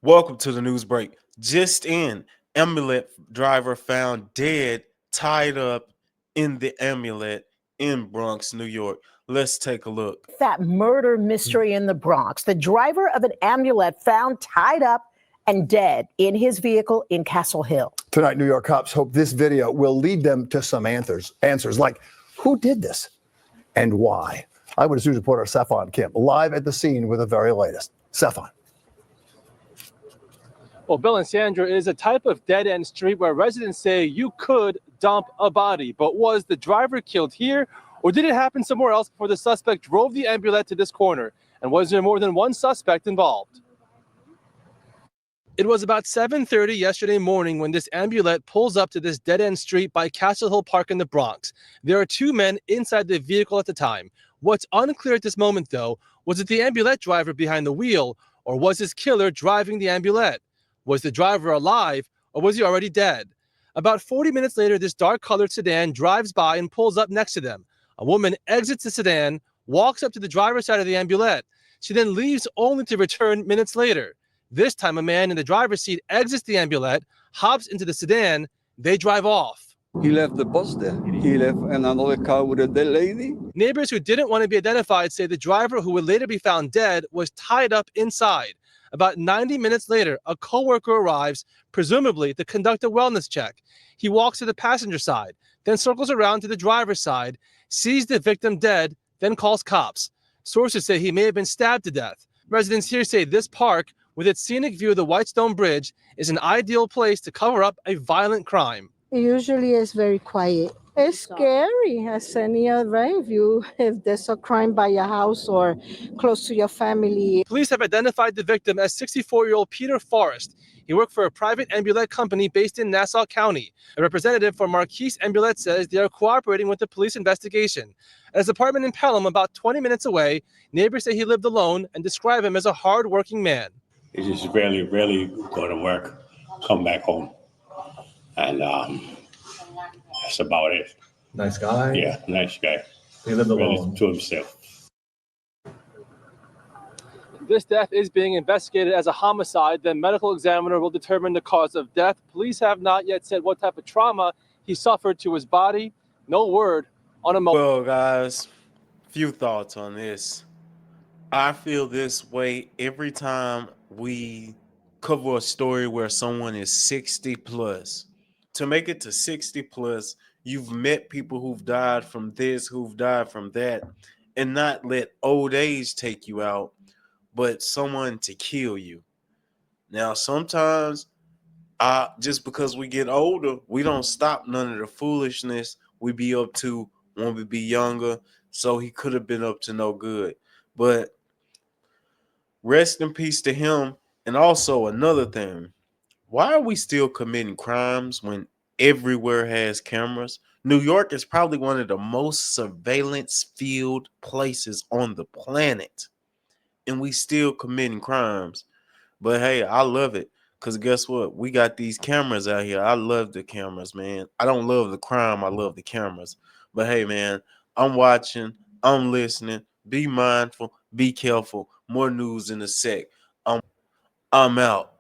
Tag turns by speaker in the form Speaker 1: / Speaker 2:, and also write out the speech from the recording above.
Speaker 1: Welcome to the news break. Just in, Ambulette driver found dead, tied up in the Ambulette in Bronx, New York. Let's take a look.
Speaker 2: That murder mystery in the Bronx. The driver of an Ambulette found tied up and dead in his vehicle in Castle Hill.
Speaker 3: Tonight, New York cops hope this video will lead them to some answers like who did this and why. Eyewitness News reporter Stefan Kim live at the scene with the very latest. Stefan.
Speaker 4: Well, Bill and Sandra, it is a type of dead-end street where residents say you could dump a body. But was the driver killed here, or did it happen somewhere else before the suspect drove the Ambulette to this corner? And was there more than one suspect involved? It was about 7:30 yesterday morning when this Ambulette pulls up to this dead-end street by Castle Hill Park in the Bronx. There are two men inside the vehicle at the time. What's unclear at this moment, though, was it the Ambulette driver behind the wheel, or was his killer driving the Ambulette? Was the driver alive, or was he already dead? About 40 minutes later, this dark-colored sedan drives by and pulls up next to them. A woman exits the sedan, walks up to the driver's side of the Ambulette. She then leaves only to return minutes later. This time, a man in the driver's seat exits the Ambulette, hops into the sedan. They drive off.
Speaker 5: He left the bus there. He left another car with a dead lady.
Speaker 4: Neighbors who didn't want to be identified say the driver, who would later be found dead, was tied up inside. About 90 minutes later, a coworker arrives, presumably to conduct a wellness check. He walks to the passenger side, then circles around to the driver's side, sees the victim dead, then calls cops. Sources say he may have been stabbed to death. Residents here say this park, with its scenic view of the Whitestone Bridge, is an ideal place to cover up a violent crime.
Speaker 6: Usually it's very quiet. It's scary as any other if there's a crime by your house or close to your family.
Speaker 4: Police have identified the victim as 64-year-old Peter Forrest. He worked for a private Ambulette company based in Nassau County. A representative for Marquise Ambulette says they are cooperating with the police investigation. At his apartment in Pelham, about 20 minutes away, neighbors say he lived alone and describe him as a hard-working man.
Speaker 7: He just rarely go to work, come back home. And that's about it.
Speaker 8: Nice guy?
Speaker 7: Yeah, nice guy.
Speaker 8: He lived alone.
Speaker 7: Really to himself.
Speaker 4: This death is being investigated as a homicide. The medical examiner will determine the cause of death. Police have not yet said what type of trauma he suffered to his body. No word on a motive.
Speaker 1: Well, guys, few thoughts on this. I feel this way every time we cover a story where someone is 60 plus. To make it to 60 plus, you've met people who've died from this, who've died from that, and not let old age take you out, but someone to kill you. Now, sometimes just because we get older, we don't stop none of the foolishness we be up to when we be younger. So he could have been up to no good. But rest in peace to him. And also another thing, why are we still committing crimes when everywhere has cameras? New York is probably one of the most surveillance-filled places on the planet, and we still committing crimes. But hey, I love it, because guess what? We got these cameras out here. I love the cameras, man. I don't love the crime. I love the cameras. But hey, man, I'm watching. I'm listening. Be mindful. Be careful. More news in a sec. I'm out.